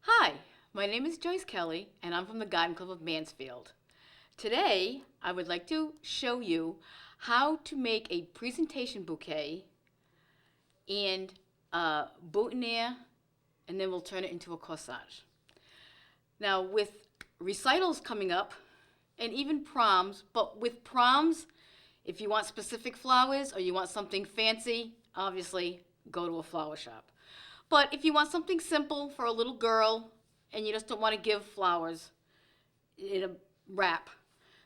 Hi, my name is Joyce Kelly, and I'm from the Garden Club of Mansfield. Today, I would like to show you how to make a presentation bouquet and a boutonniere, and then we'll turn it into a corsage. Now, with recitals coming up, and even proms, but with proms, if you want specific flowers or you want something fancy, obviously go to a flower shop. But if you want something simple for a little girl and you just don't want to give flowers in a wrap,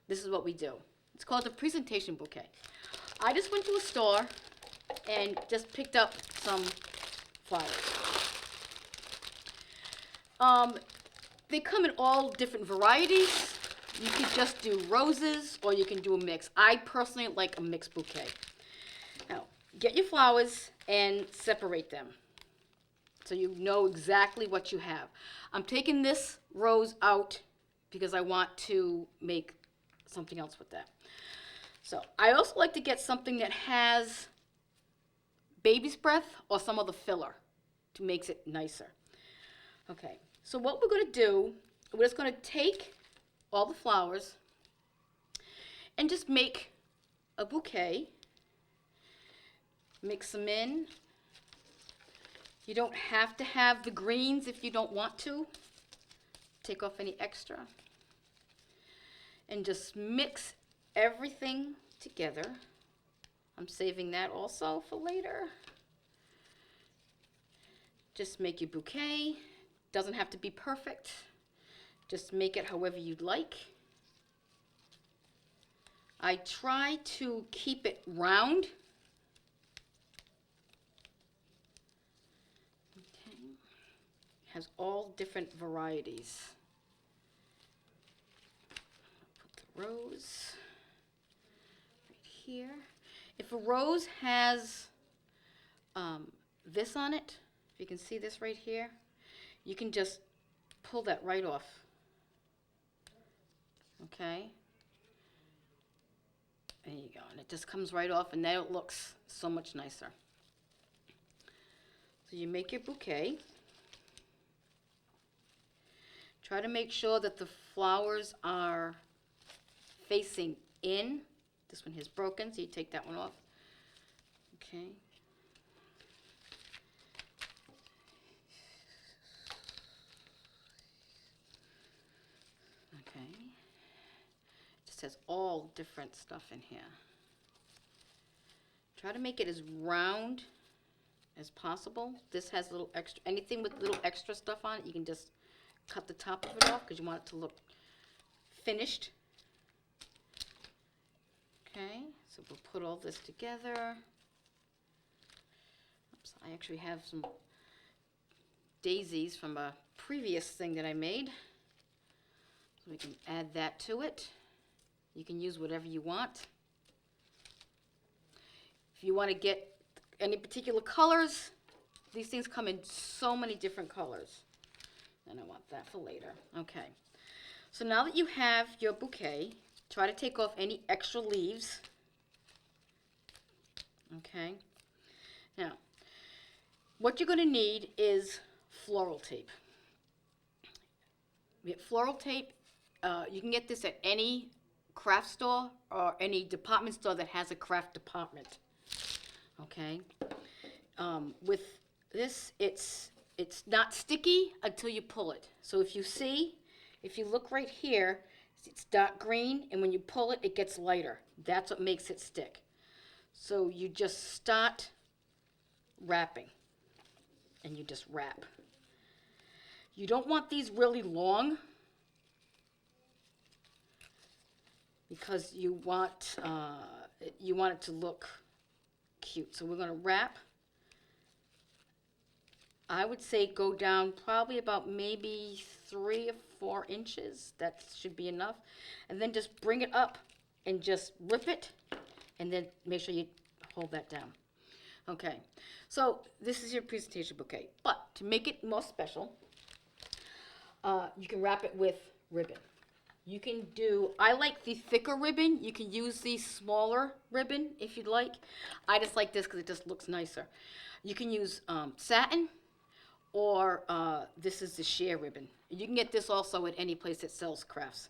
this is what we do. It's called the presentation bouquet. I just went to a store and just picked up some flowers. They come in all different varieties. You could just do roses or you can do a mix. I personally like a mixed bouquet. Now, get your flowers and separate them so you know exactly what you have. I'm taking this rose out because I want to make something else with that. So I also like to get something that has baby's breath or some other filler to make it nicer. Okay, so what we're going to do, we're just going to take all the flowers and just make a bouquet. Mix them in. You don't have to have the greens if you don't want to. Take off any extra. And just mix everything together. I'm saving that also for later. Just make your bouquet. Doesn't have to be perfect. Just make it however you'd like. I try to keep it round. Okay. Has all different varieties. Put the rose right here. If a rose has this on it, if you can see this right here, you can just pull that right off. Okay? There you go. And it just comes right off, and now it looks so much nicer. So you make your bouquet. Try to make sure that the flowers are facing in. This one here's broken, so you take that one off. Okay. Okay. Just has all different stuff in here. Try to make it as round as possible. This has little extra, anything with little extra stuff on it, you can just cut the top of it off because you want it to look finished. Okay, so we'll put all this together. Oops, I actually have some daisies from a previous thing that I made. So we can add that to it. You can use whatever you want. If you want to get any particular colors, these things come in so many different colors. And I want that for later. Okay. So now that you have your bouquet, try to take off any extra leaves. Okay. Now, what you're going to need is floral tape. Floral tape, you can get this at any craft store or any department store that has a craft department. Okay. With this, it's not sticky until you pull it. So if you look right here, it's dark green, and when you pull it, it gets lighter. That's what makes it stick. So you just start wrapping, and you just wrap. You don't want these really long because you want it to look cute. So we're going to wrap. I would say go down probably about maybe 3 or 4 inches. That should be enough. And then just bring it up and just rip it, and then make sure you hold that down. Okay, so this is your presentation bouquet. But to make it more special, you can wrap it with ribbon. You can do, I like the thicker ribbon. You can use the smaller ribbon if you'd like. I just like this because it just looks nicer. You can use satin, or this is the share ribbon. You can get this also at any place that sells crafts.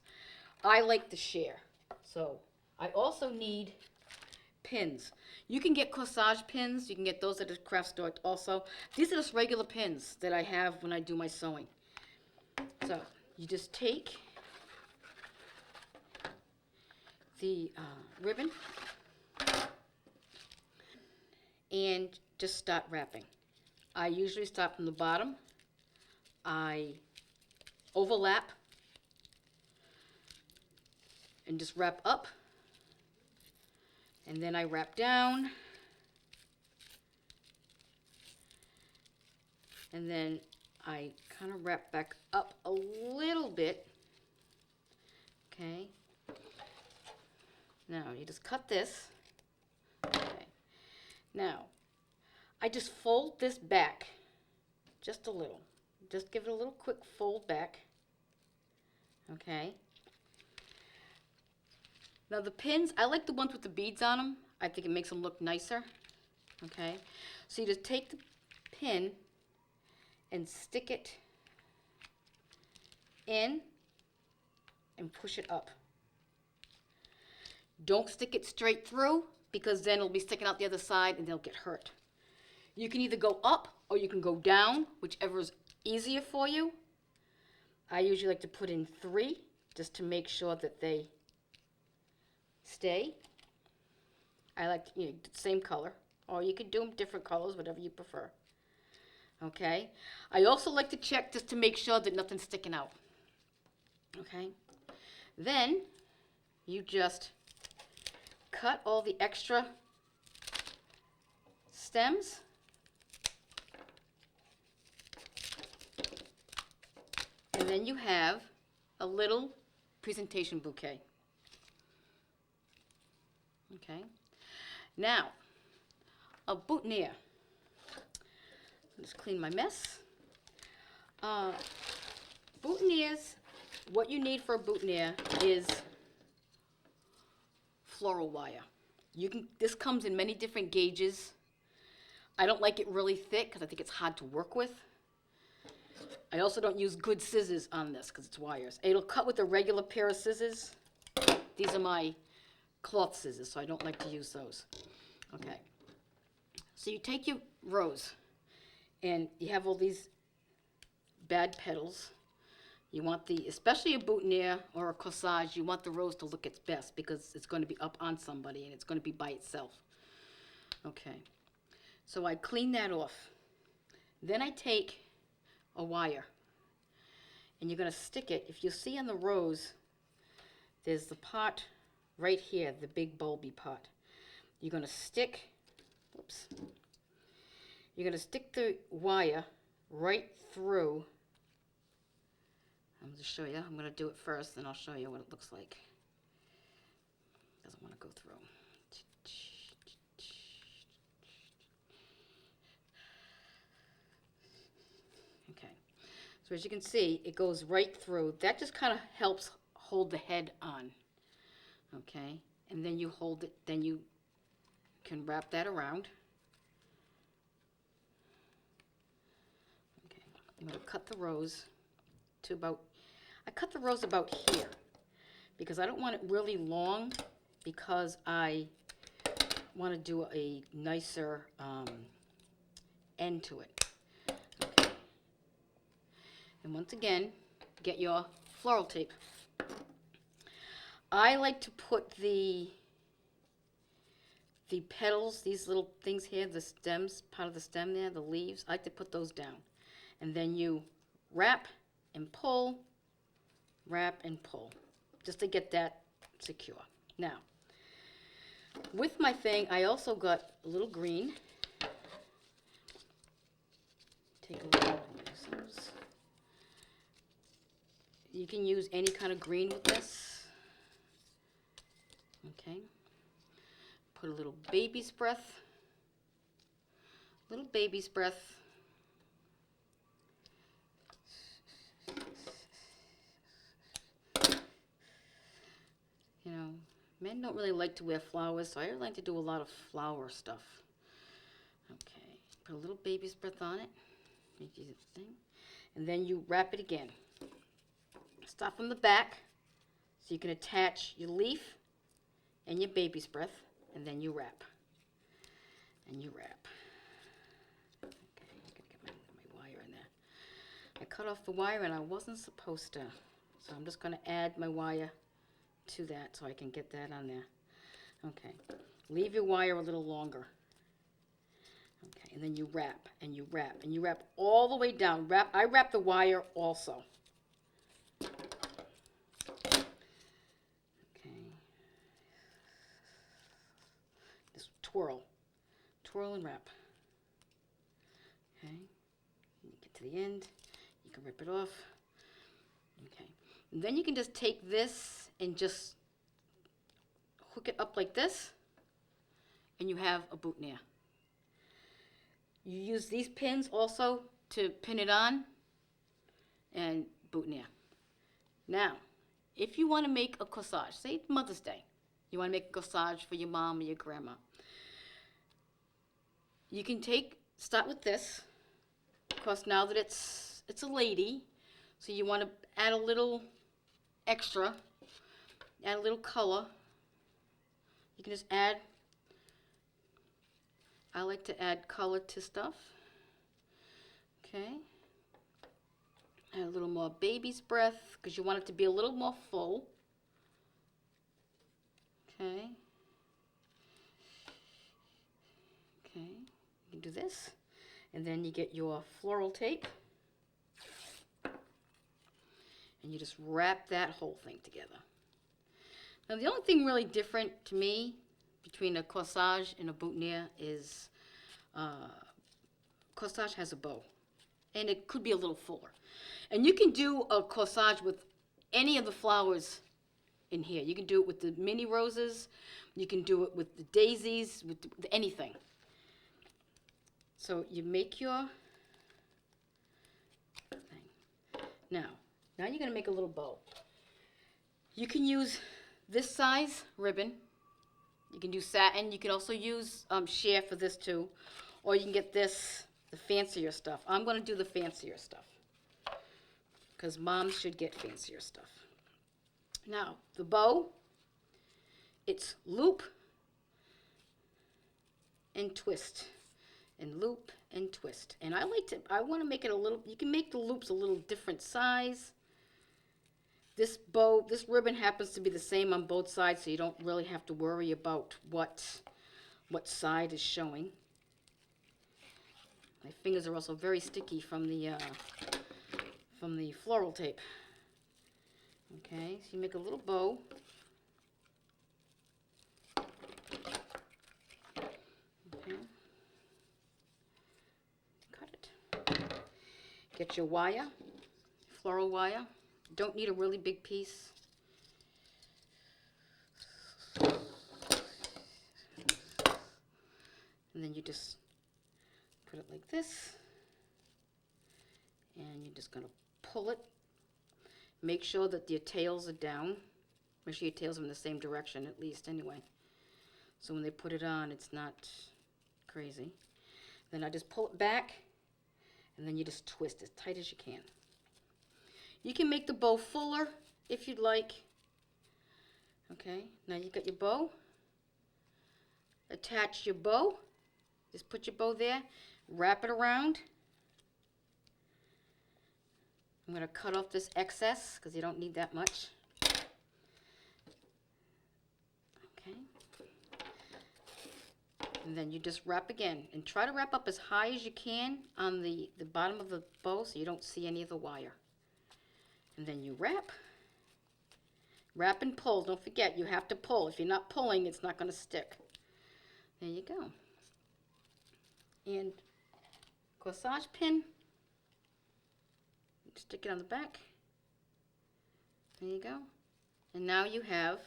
I like the share. So I also need pins. You can get corsage pins. You can get those at the craft store also. These are just regular pins that I have when I do my sewing. So you just take the ribbon and just start wrapping. I usually start from the bottom. I overlap and just wrap up, and then I wrap down, and then I kind of wrap back up a little bit. Okay. Now you just cut this. Okay. Now I just fold this back just a little. Just give it a little quick fold back. Okay. Now the pins, I like the ones with the beads on them. I think it makes them look nicer. Okay. So you just take the pin and stick it in and push it up. Don't stick it straight through, because then it'll be sticking out the other side and they'll get hurt. You can either go up or you can go down, whichever is easier for you. I usually like to put in 3 just to make sure that they stay. I like the same color, or you could do them different colors, whatever you prefer. Okay. I also like to check just to make sure that nothing's sticking out. Okay. Then you just cut all the extra stems. And then you have a little presentation bouquet. Okay. Now, a boutonniere. Just clean my mess. Boutonnieres, what you need for a boutonniere is floral wire. This comes in many different gauges. I don't like it really thick because I think it's hard to work with. I also don't use good scissors on this because it's wires. It'll cut with a regular pair of scissors. These are my cloth scissors, so I don't like to use those. Okay. So you take your rose, and you have all these bad petals. You want especially a boutonniere or a corsage, you want the rose to look its best because it's going to be up on somebody and it's going to be by itself. Okay. So I clean that off. Then I take a wire, and you're going to stick it. If you see on the rose, there's the part right here, the big bulby part. You're going to stick, you're going to stick the wire right through. I'm going to show you. I'm going to do it first, then I'll show you what it looks like. Doesn't want to go through. Okay. So as you can see, it goes right through. That just kind of helps hold the head on. Okay. And then you hold it, then you can wrap that around. Okay. I'm going to cut the rose to I cut the rose about here because I don't want it really long, because I want to do a nicer end to it. Okay. And once again, get your floral tape. I like to put the petals, these little things here, the stems, part of the stem there, the leaves, I like to put those down. And then you wrap and pull, wrap and pull, just to get that secure. Now, with my thing, I also got a little green. Take a little scissors. You can use any kind of green with this. Okay. Put a little baby's breath. Little baby's breath. You know, men don't really like to wear flowers, so I like to do a lot of flower stuff. Okay, put a little baby's breath on it. Make your thing. And then you wrap it again. Start from the back so you can attach your leaf and your baby's breath, and then you wrap. And you wrap. Okay, I'm gonna get my wire in there. I cut off the wire and I wasn't supposed to. So I'm just gonna add my wire to that so I can get that on there. Okay, leave your wire a little longer. Okay, and then you wrap, and you wrap, and you wrap all the way down. I wrap the wire also. Okay. Just twirl. Twirl and wrap. Okay. You get to the end. You can rip it off. Okay. And then you can just take this and just hook it up like this, and you have a boutonniere. You use these pins also to pin it on and boutonniere. Now, if you want to make a corsage, say Mother's Day, you want to make a corsage for your mom or your grandma, you can start with this, because now that it's a lady, so you want to add a little extra, add a little color. You can just add, I like to add color to stuff. Okay. Add a little more baby's breath, because you want it to be a little more full. Okay. Okay. You can do this. And then you get your floral tape. And you just wrap that whole thing together. Now the only thing really different to me between a corsage and a boutonniere is corsage has a bow. And it could be a little fuller. And you can do a corsage with any of the flowers in here. You can do it with the mini roses. You can do it with the daisies, with anything. So you make your thing. Now you're going to make a little bow. You can use this size ribbon. You can do satin. You can also use share for this too. Or you can get this, the fancier stuff. I'm going to do the fancier stuff, because moms should get fancier stuff. Now, the bow, it's loop and twist, and loop and twist. And I want to make it a little, you can make the loops a little different size. This bow, this ribbon happens to be the same on both sides, so you don't really have to worry about what side is showing. My fingers are also very sticky from the floral tape. Okay, so you make a little bow. Okay. Cut it. Get your wire, floral wire. Don't need a really big piece. And then you just put it like this. And you're just going to pull it. Make sure that your tails are down. Make sure your tails are in the same direction, at least, anyway. So when they put it on, it's not crazy. Then I just pull it back, and then you just twist as tight as you can. You can make the bow fuller if you'd like. Okay, now you got your bow. Attach your bow. Just put your bow there. Wrap it around. I'm going to cut off this excess because you don't need that much. Okay. And then you just wrap again. And try to wrap up as high as you can on the bottom of the bow so you don't see any of the wire. And then you wrap. Wrap and pull. Don't forget, you have to pull. If you're not pulling, it's not going to stick. There you go. And corsage pin. Stick it on the back. There you go. And now you have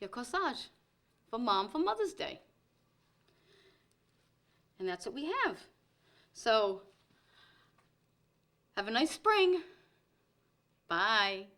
your corsage for Mom for Mother's Day. And that's what we have. So, have a nice spring. Bye.